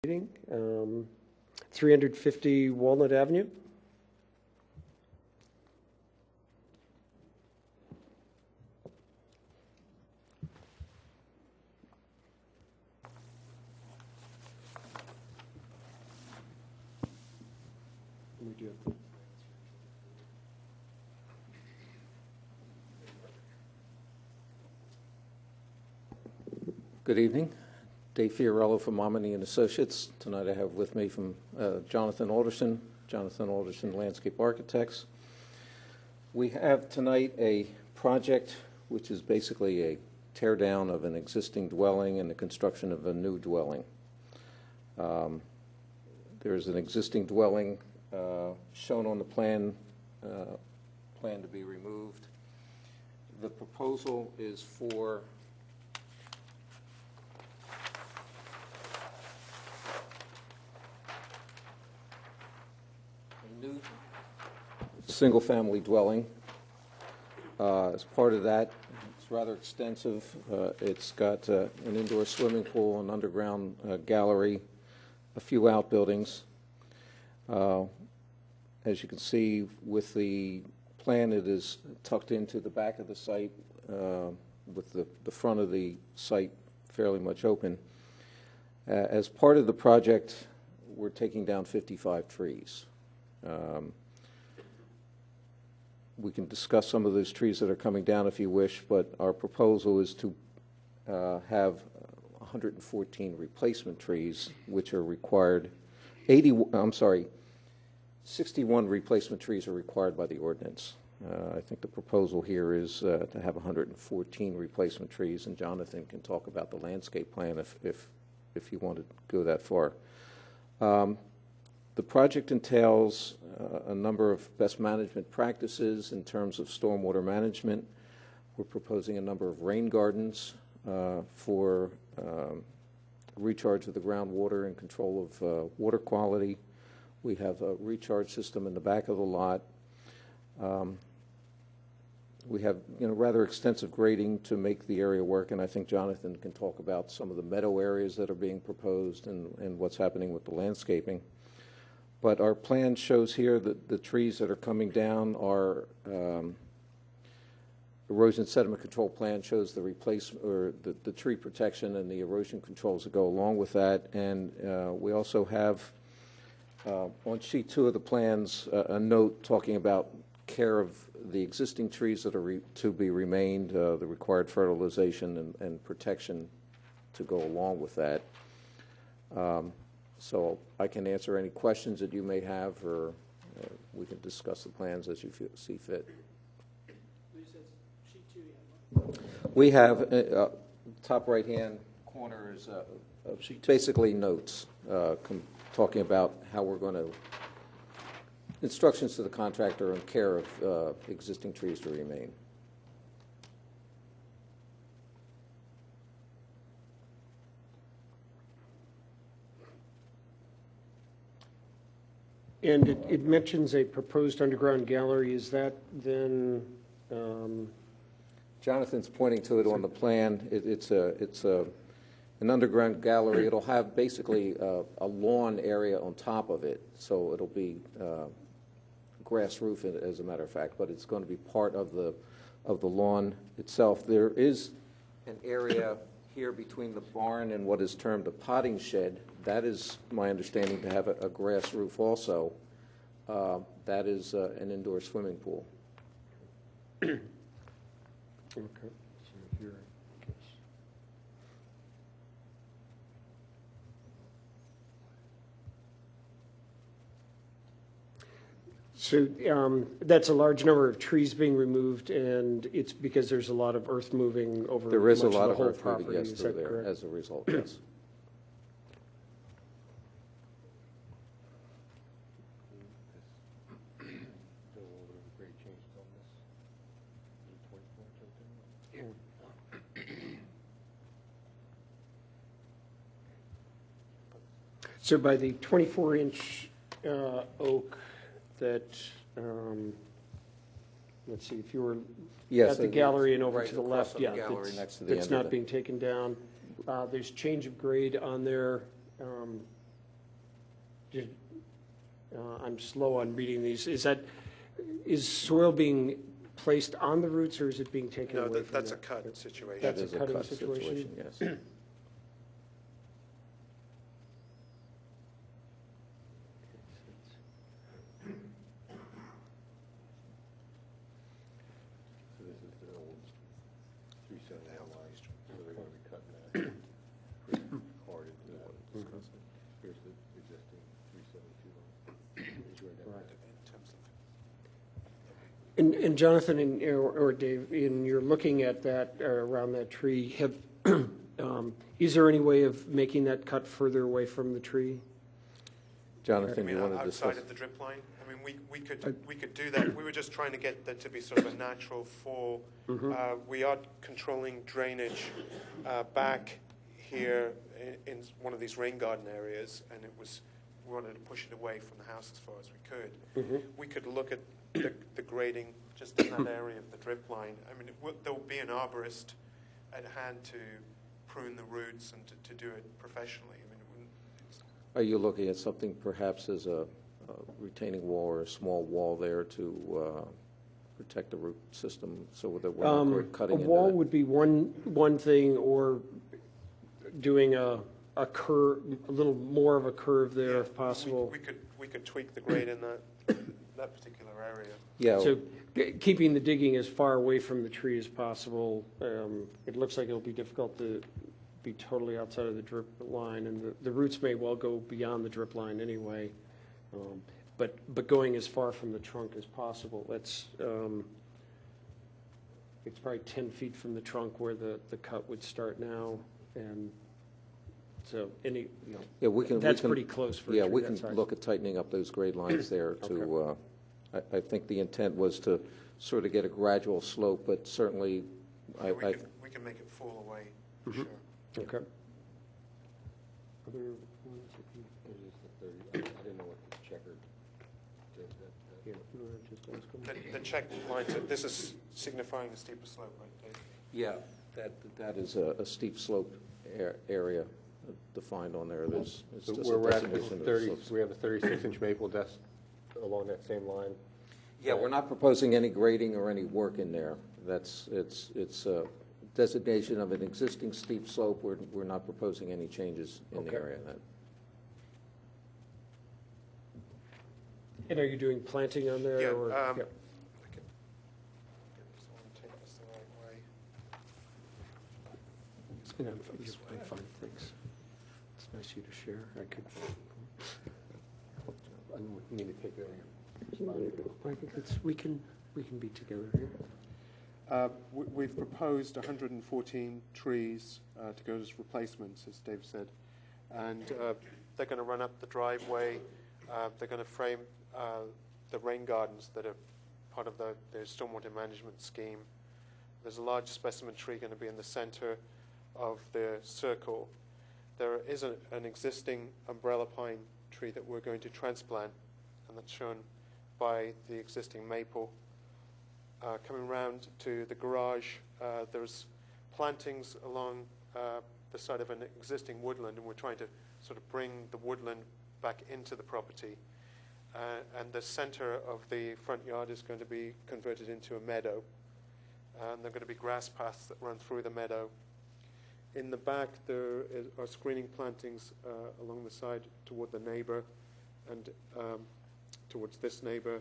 Meeting, 350 Walnut Avenue. Good evening. Dave Fiorello from Momini and Associates. Tonight I have with me from Jonathan Alderson Landscape Architects. We have tonight a project which is basically a tear down of an existing dwelling and the construction of a new dwelling. There is an existing dwelling shown on the plan to be removed. The proposal is for new single-family dwelling. As part of that, it's rather extensive. It's got an indoor swimming pool, an underground gallery, a few outbuildings. As you can see with the plan, it is tucked into the back of the site with the front of the site fairly much open. As part of the project, we're taking down 55 trees. We can discuss some of those trees that are coming down if you wish, but our proposal is to have 114 replacement trees, which are required. 61 replacement trees are required by the ordinance. I think the proposal here is to have 114 replacement trees, and Jonathan can talk about the landscape plan if you want to go that far. The project entails a number of best management practices in terms of stormwater management. We're proposing a number of rain gardens for recharge of the groundwater and control of water quality. We have a recharge system in the back of the lot. We have rather extensive grading to make the area work, and I think Jonathan can talk about some of the meadow areas that are being proposed and what's happening with the landscaping. But our plan shows here that the trees that are coming down are erosion sediment control plan shows the replacement or the tree protection and the erosion controls that go along with that. And we also have on sheet 2 of the plans a note talking about care of the existing trees that are to be remained, the required fertilization and protection to go along with that. So I can answer any questions that you may have, or we can discuss the plans as you see fit. We have top right-hand corner is basically notes talking about how we're going to instructions to the contractor on care of existing trees to remain. And it mentions a proposed underground gallery. Is that then? Jonathan's pointing to it on the plan. It's an underground gallery. It'll have basically a lawn area on top of it, so it'll be grass roof, as a matter of fact. But it's going to be part of the lawn itself. There is an area here between the barn and what is termed a potting shed. That is my understanding to have a grass roof also. That is an indoor swimming pool. Okay. So here, I guess. So that's a large number of trees being removed, and it's because there's a lot of earth moving over. There is a lot of of earth moving, yes, through there correct? As a result, yes. So by the 24-inch oak that, let's see, if you were at the gallery and over right to the left, yeah, gallery next to the that's not being taken down. There's change of grade on there I'm slow on reading these. Is soil being placed on the roots, or is it being taken No, away from that's a that? cut situation. That's That a is a cutting cut situation? yes. So this is the old 379 line, so they're going to be cutting that pretty hard into that. Here's the existing 372 line. It's right down there. And Jonathan or Dave, in you're looking at that, around that tree, is there any way of making that cut further away from the tree? Jonathan, I mean, you want to outside discuss? of the drip line? I mean, we could do that. We were just trying to get that to be sort of a natural fall. We are controlling drainage back here in one of these rain garden areas, and we wanted to push it away from the house as far as we could. We could look at the grading just in that area of the drip line. I mean, there will be an arborist at hand to prune the roots and to do it professionally. I mean, it wouldn't. Are you looking at something perhaps as a retaining wall or a small wall there to protect the root system so that we're not cutting A into wall it? would be one thing, or doing a curve, a little more of a curve there Yeah, if possible. We could tweak the grade in that particular area. Yeah, So keeping the digging as far away from the tree as possible. It looks like it'll be difficult to be totally outside of the drip line, and the roots may well go beyond the drip line anyway. But going as far from the trunk as possible. That's it's probably 10 feet from the trunk where the cut would start now, and so yeah, we can. that's pretty close for a Yeah, tree we that can size. look at tightening up those grade lines there to, I think the intent was to sort of get a gradual slope, but certainly, We can make it fall away, for sure. Okay. Other ones? This is the 30. I didn't know what the checkered did. Yeah, you wanna just ask them? The check lines, this is signifying a steeper slope, right, Dave? yeah, that is a steep slope area defined on there. It's So just where a we're at designation is of 30, slopes. we have a 36-inch maple that's along that same line. Yeah, we're not proposing any grading or any work in there. It's a designation of an existing steep slope. We're not proposing any changes in the Okay. area. And are you doing planting on there? Yeah, or- I yeah. can get this one, take this the right way. Yeah, you're fine, thanks. It's nice of you to share. I could. I don't need to take that. I think we can be together here. We've proposed 114 trees to go as replacements, as Dave said, and they're going to run up the driveway. They're going to frame the rain gardens that are part of the stormwater management scheme. There's a large specimen tree going to be in the center of the circle. There is an existing umbrella pine tree that we're going to transplant, and that's shown by the existing maple. Coming round to the garage, there's plantings along the side of an existing woodland, and we're trying to sort of bring the woodland back into the property. And the center of the front yard is going to be converted into a meadow. And there are going to be grass paths that run through the meadow. In the back, there are screening plantings along the side toward the neighbor and towards this neighbor.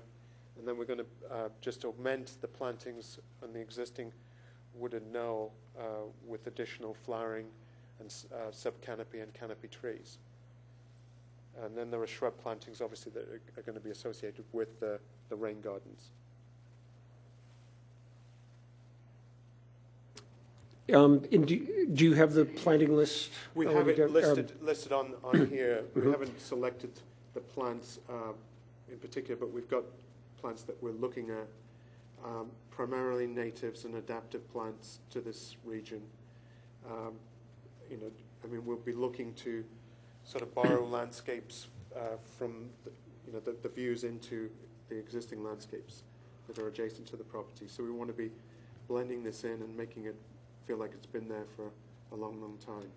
And then we're going to just augment the plantings on the existing wooded knoll with additional flowering and sub-canopy and canopy trees. And then there are shrub plantings, obviously, that are going to be associated with the rain gardens. And do you have the planting list? We have already it done? listed on here. We haven't selected the plants in particular, but we've got plants that we're looking at, primarily natives and adaptive plants to this region. I mean, we'll be looking to sort of borrow landscapes from the views into the existing landscapes that are adjacent to the property. So we want to be blending this in and making it feel like it's been there for a long, long time.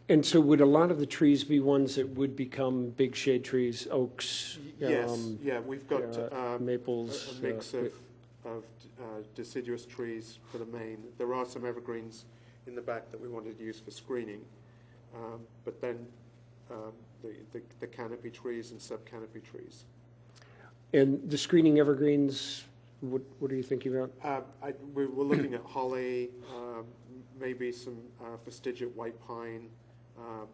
And so would a lot of the trees be ones that would become big shade trees, oaks? Yes, yeah, we've got maples, a mix of deciduous trees for the main. There are some evergreens in the back that we wanted to use for screening, but then the canopy trees and sub-canopy trees. And the screening evergreens, what are you thinking about? We were looking at holly, maybe some fastigiate white pine,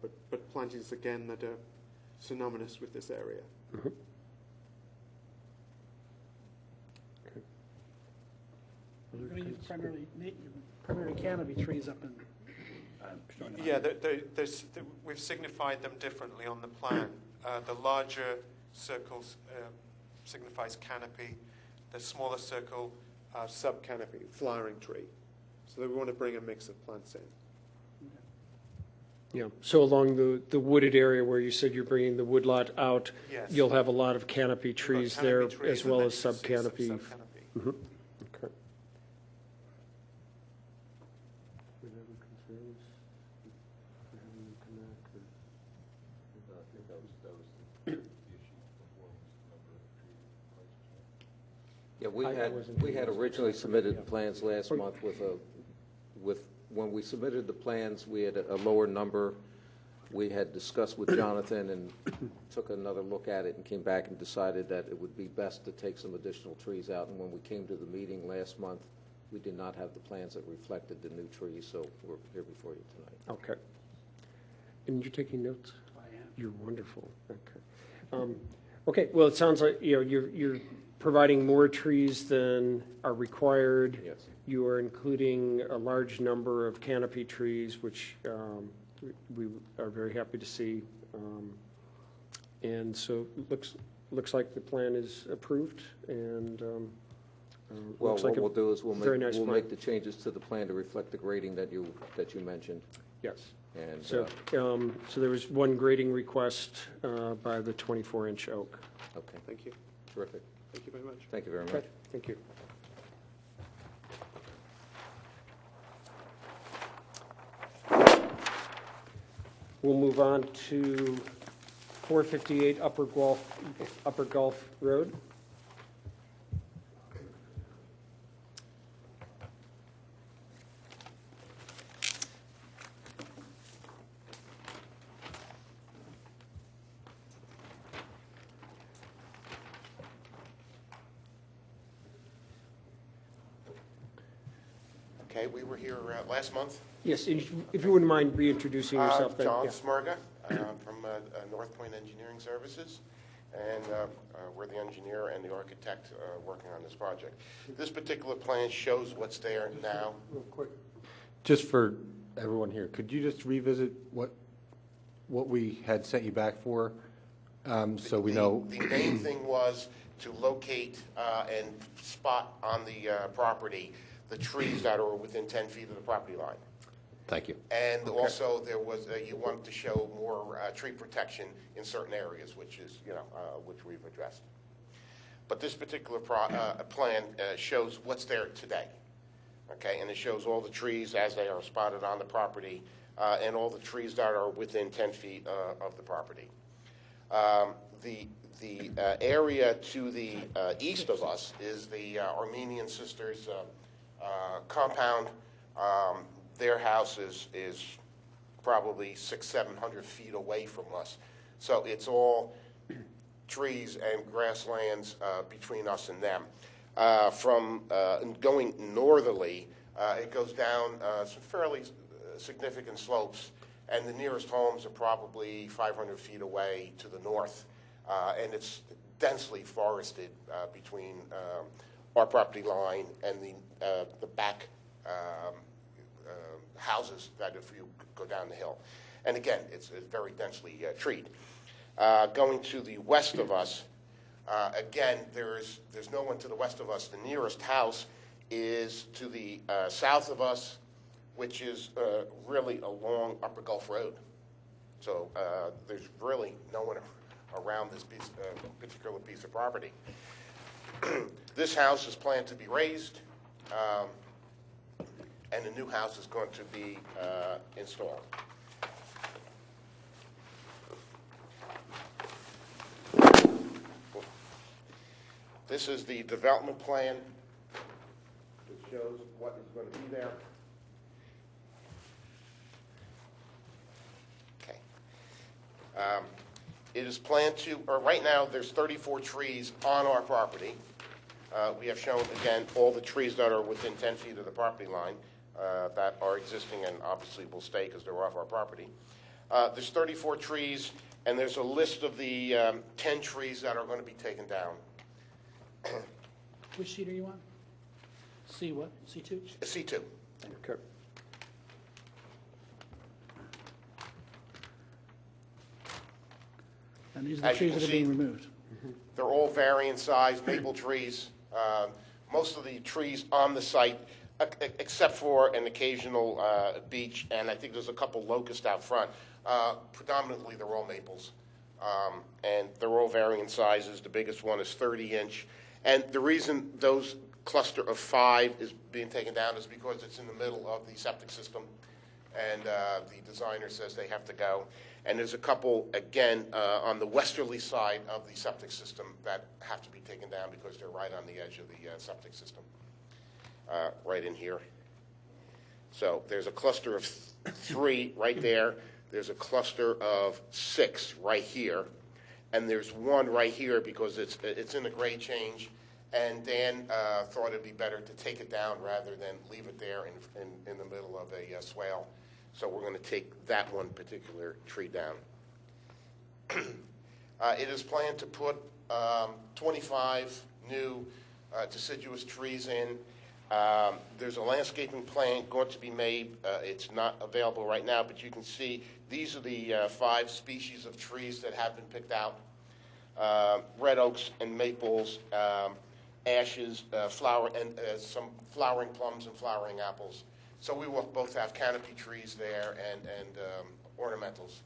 but plantings again that are synonymous with this area. Mm-hmm. We're going to use primarily canopy trees up in. Yeah, we've signified them differently on the plan. The larger circles signifies canopy. The smaller circle, sub-canopy, flowering tree. So we want to bring a mix of plants in. Yeah, so along the wooded area where you said you're bringing the woodlot out, Yes. you'll have a lot of canopy trees there Canopy trees as and well then as sub-canopy. sub-canopy. Mhm. Okay. I think that was the issue before, was the number of tree replacements. Yeah, I wasn't- we had originally submitted plans last month when we submitted the plans, we had a lower number. We had discussed with Jonathan and took another look at it and came back and decided that it would be best to take some additional trees out. And when we came to the meeting last month, we did not have the plans that reflected the new trees, so we're here before you tonight. Okay. And you're taking notes? I am. You're wonderful. Okay. Okay, well, it sounds like, you're providing more trees than are required. Yes. You are including a large number of canopy trees, which we are very happy to see. And so it looks like the plan is approved, and Well, looks like what we'll do is we'll very nice make plan. the changes to the plan to reflect the grading that you mentioned. Yes. And So there was one grading request by the 24-inch oak. okay, Thank you. terrific. Thank you very much. Thank you very much. Okay, thank you. We'll move on to 458 Upper Gulf Road. Okay, we were here last month. Yes, if you wouldn't mind reintroducing yourself. then, John yeah. Smirga from North Point Engineering Services, and we're the engineer and the architect working on this project. This particular plan shows what's there now. Real quick, just for everyone here, could you just revisit what we had sent you back for, so we know? The main thing was to locate and spot on the property the trees that are within 10 feet of the property line. Thank you. And also, there was, you wanted to show more tree protection in certain areas, which is, which we've addressed. But this particular plan shows what's there today, okay? And it shows all the trees as they are spotted on the property, and all the trees that are within 10 feet of the property. The area to the east of us is the Armenian Sisters compound. Their house is probably 600-700 feet away from us. So it's all trees and grasslands between us and them. From going northerly, it goes down some fairly significant slopes, and the nearest homes are probably 500 feet away to the north. And it's densely forested between our property line and the back houses that if you go down the hill. And again, it's very densely treed. Going to the west of us, again, there's no one to the west of us. The nearest house is to the south of us, which is really along Upper Gulf Road. So there's really no one around this particular piece of property. This house is planned to be raised, and a new house is going to be installed. This is the development plan. It shows what is going to be there. Okay. It is planned to, or right now, there's 34 trees on our property. We have shown, again, all the trees that are within 10 feet of the property line that are existing and obviously will stay because they're off our property. There's 34 trees, and there's a list of the 10 trees that are going to be taken down. Which sheet are you on? C what? C2? C2. Okay. And these are the As you trees can that are being see- removed. They're all varying size, maple trees. Most of the trees on the site, except for an occasional beech, and I think there's a couple locust out front. Predominantly, they're all maples. And they're all varying sizes. The biggest one is 30-inch. And the reason those cluster of 5 is being taken down is because it's in the middle of the septic system, and the designer says they have to go. And there's a couple, again, on the westerly side of the septic system that have to be taken down because they're right on the edge of the septic system, right in here. So there's a cluster of 3 right there. There's a cluster of 6 right here. And there's 1 right here because it's in a grade change. And Dan thought it'd be better to take it down rather than leave it there in the middle of a swale. So we're going to take that one particular tree down. It is planned to put 25 new deciduous trees in. There's a landscaping plan going to be made. It's not available right now, but you can see these are the 5 species of trees that have been picked out. Red oaks and maples, ashes, some flowering plums and flowering apples. So we will both have canopy trees there and ornamentals.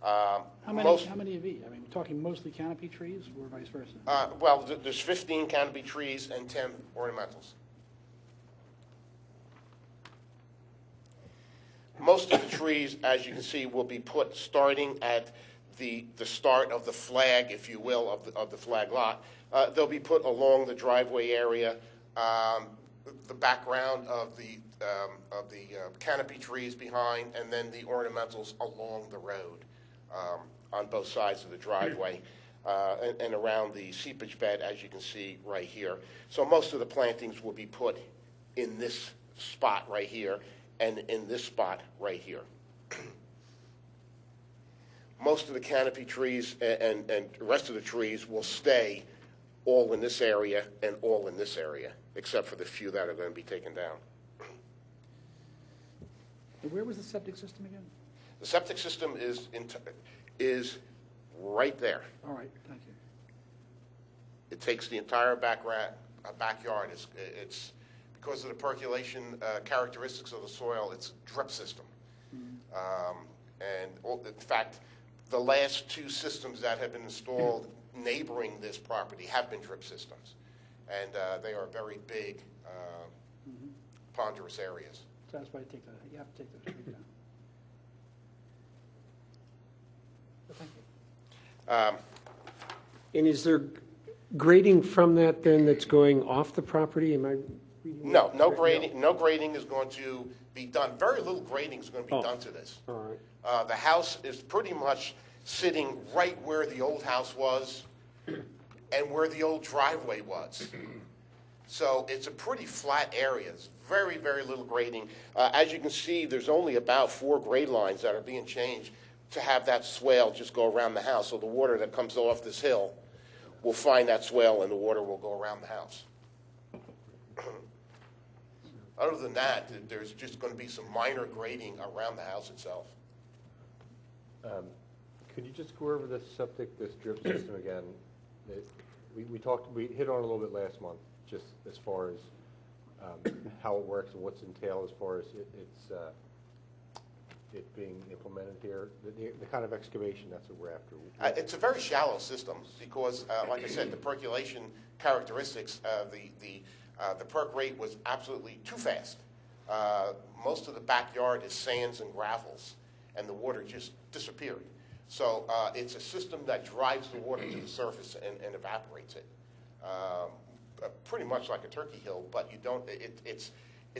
How many of each? I mean, we're talking mostly canopy trees or vice versa? Well, there's 15 canopy trees and 10 ornamentals. Most of the trees, as you can see, will be put starting at the start of the flag, if you will, of the flag lot. They'll be put along the driveway area, the background of the canopy trees behind, and then the ornamentals along the road on both sides of the driveway and around the seepage bed, as you can see right here. So most of the plantings will be put in this spot right here and in this spot right here. Most of the canopy trees and the rest of the trees will stay all in this area and all in this area, except for the few that are going to be taken down. And where was the septic system again? The septic system is right there. All right, thank you. It takes the entire backyard. It's because of the percolation characteristics of the soil. It's a drip system, in fact, the last 2 systems that have been installed neighboring this property have been drip systems, and they are very big, ponderous areas. So that's why you have to take the tree down. But thank you. And is there grading from that then that's going off the property? Am I reading No that correct? grading. No grading is going to be done. Very little grading is going to be done to this. All right. The house is pretty much sitting right where the old house was and where the old driveway was. So it's a pretty flat area. It's very, very little grading. As you can see, there's only about 4 grade lines that are being changed to have that swale just go around the house. So the water that comes off this hill will find that swale and the water will go around the house. Other than that, there's just going to be some minor grading around the house itself. Could you just go over this drip system again? We hit on it a little bit last month, just as far as how it works and what's entailed as far as it being implemented here, the kind of excavation that's what we're after. It's a very shallow system because, like I said, the percolation characteristics, the perk rate was absolutely too fast. Most of the backyard is sands and gravels, and the water just disappeared. So it's a system that drives the water to the surface and evaporates it. pretty much like a turkey hill, but you don't, it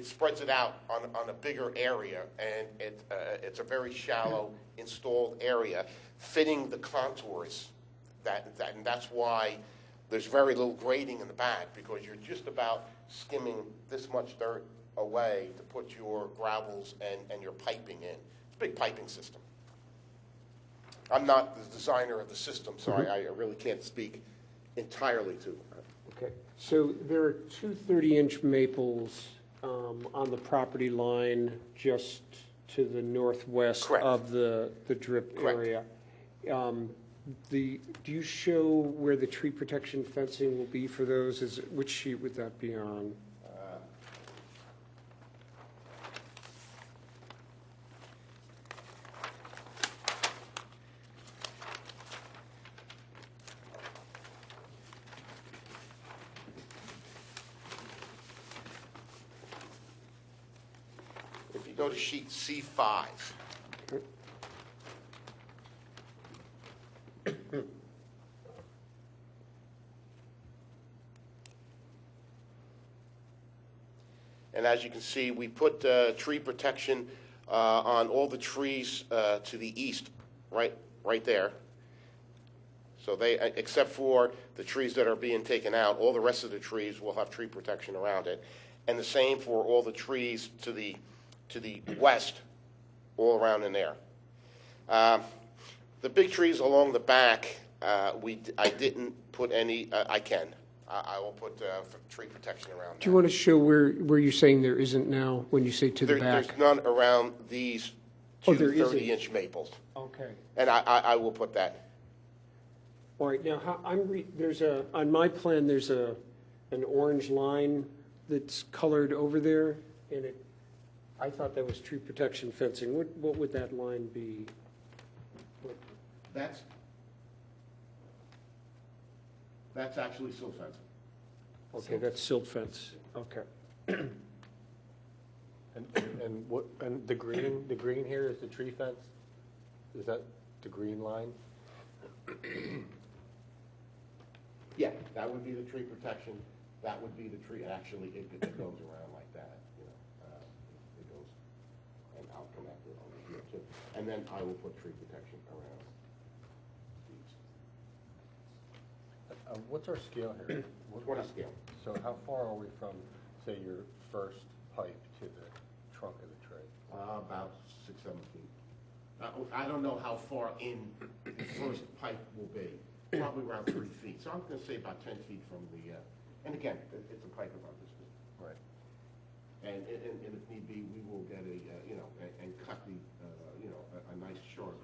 spreads it out on a bigger area, and it's a very shallow installed area, fitting the contours. And that's why there's very little grading in the back, because you're just about skimming this much dirt away to put your gravels and your piping in. It's a big piping system. I'm not the designer of the system, so I really can't speak entirely to it. Okay, so there are two 30-inch maples on the property line just to the northwest Correct. of the drip Correct. area. Do you show where the tree protection fencing will be for those? Which sheet would that be on? If you go to sheet C5, and as you can see, we put tree protection on all the trees to the east, right there. So they, except for the trees that are being taken out, all the rest of the trees will have tree protection around it. And the same for all the trees to the west, all around in there. The big trees along the back, I didn't put any. I will put tree protection around. Do you want to show where you're saying there isn't now when you say to the back? There's none around these two 30-inch maples. Okay. And I will put that. All right, now, on my plan, there's an orange line that's colored over there, and I thought that was tree protection fencing. What would that line be? That's actually silt fencing. Okay, that's silt fence, okay. And the green here is the tree fence? Is that the green line? Yeah, that would be the tree protection. That would be the tree. Actually, it goes around like that. You know, it goes, and I'll connect it over here too. And then I will put tree protection around these. What's our scale here? 20 scale. So how far are we from, say, your first pipe to the trunk of the tree? About 6-7 feet. I don't know how far in the first pipe will be. Probably around 3 feet. So I'm going to say about 10 feet from the. And again, it's a pipe about this big. Right. And if need be, we will get and cut the, a nice sharp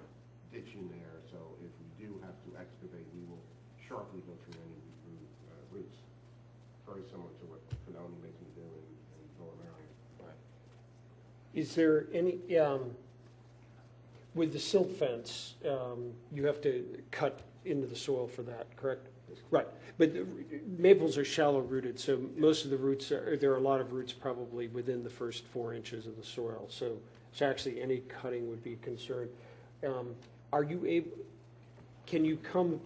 ditch in there. So if we do have to excavate, we will sharply go through any roots. Very similar to what Finoni makes me do in Villa Marion. Right. Is there any, with the silt fence, you have to cut into the soil for that, correct? Right, but the maples are shallow rooted, so most of the roots, there are a lot of roots probably within the first 4 inches of the soil, so actually any cutting would be concerned. Are you able, can you come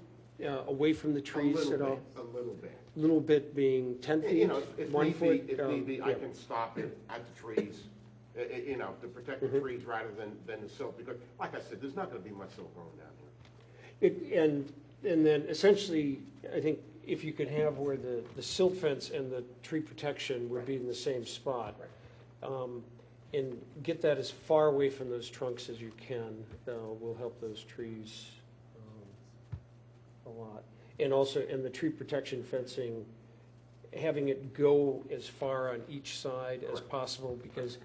away from the trees at all? A little bit. A little bit being 10 feet, If 1 need foot? be, Yeah. I can stop it at the trees, to protect the trees rather than the silt, because like I said, there's not going to be much silt growing down here. And then essentially, I think if you could have where the silt fence and the tree protection would be in the same spot, and get that as far away from those trunks as you can, will help those trees a lot. And also, the tree protection fencing, having it go as far on each side as possible, because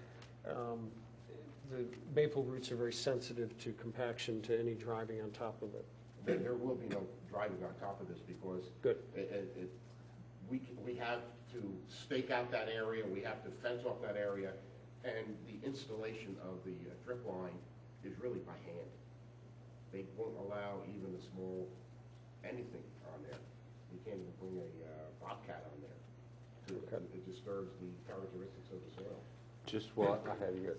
the maple roots are very sensitive to compaction, to any driving on top of it. There will be no driving on top of this because Good. We have to stake out that area, we have to fence off that area, and the installation of the drip line is really by hand. They won't allow even a small anything on there. You can't even bring a bobcat on there. It disturbs the characteristics of the soil. Just what I have you,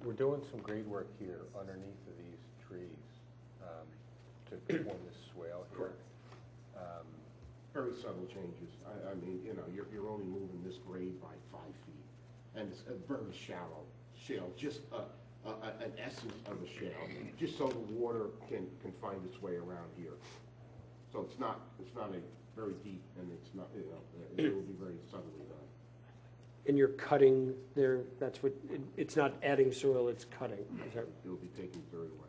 we're doing some grade work here underneath of these trees to form this swale here. Very subtle changes. I mean, you know, you're only moving this grade by 5 feet, and it's a very shallow shale, just an essence of a shale, just so the water can find its way around here. So it's not a very deep, and it's not, you know, it will be very subtly done. And you're cutting there, that's what, it's not adding soil, it's cutting. Is that, It will be taking dirt away.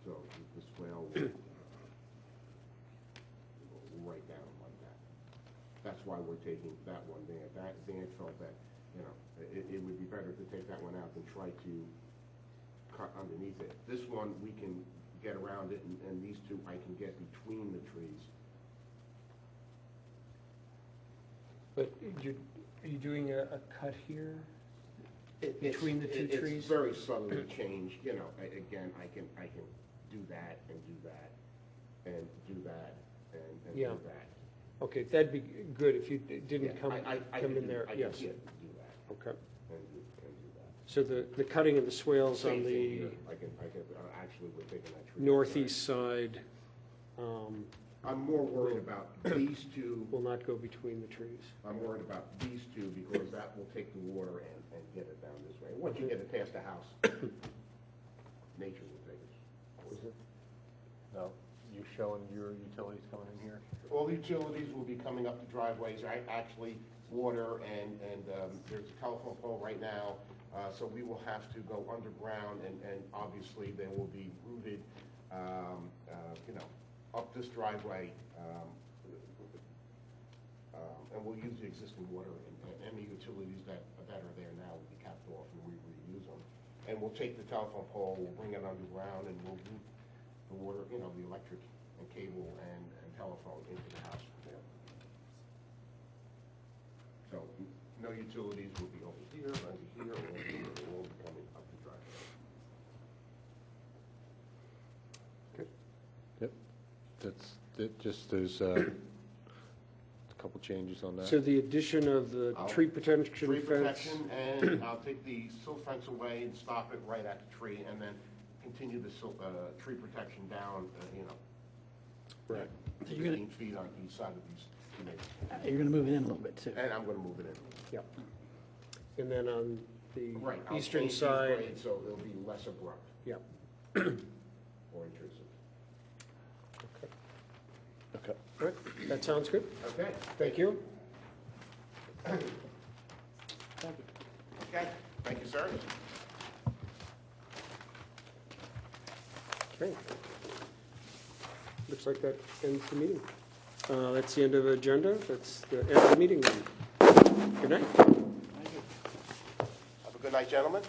So the swale will right down like that. That's why we're taking that one there. Dan felt that, you know, it would be better to take that one out than try to cut underneath it. This one, we can get around it, and these two I can get between the trees. but are you doing a cut here? Between the two trees? It's very subtly changed, you know, again, I can do that and do that, and do that, and Yeah. do that. Okay, that'd be good if you didn't Yeah, come I come can in do- there, I yes. can do that, Okay. and do that. So the cutting of the swales Same on thing the here. Actually, we're taking that tree. northeast side I'm more worried about these two, will not go between the trees. I'm worried about these two, because that will take the water and get it down this way. Once you get it past the house, nature will take it. No, you showing your utilities coming in here? All the utilities will be coming up the driveways, actually, water, and there's a telephone pole right now, so we will have to go underground, and obviously they will be rooted, you know, up this driveway, and we'll use the existing water, and any utilities that are there now will be capped off, and we reuse them. And we'll take the telephone pole, we'll bring it underground, and we'll route the water, you know, the electric and cable and telephone into the house from there. So no utilities will be over here, under here, or over here. They will be coming up the driveway. Yep. Just there's a couple changes on that. So the addition of the tree protection Tree fence. protection, and I'll take the silt fence away and stop it right at the tree, and then continue the silt, tree protection down, you know, Right. So you're gonna- 15 feet on each side of these two neighbors. You're gonna move it in a little bit too. And I'm gonna move it in. Yep. And then on the Right, I'll eastern change these side, grades so it'll be less abrupt yep. or intrusive. Okay. All right, that sounds good. Okay? Thank you. Thank you. Okay, thank you, sir. Okay. Looks like that ends the meeting. That's the end of the agenda. That's the end of the meeting. Good night. Have a good night, gentlemen.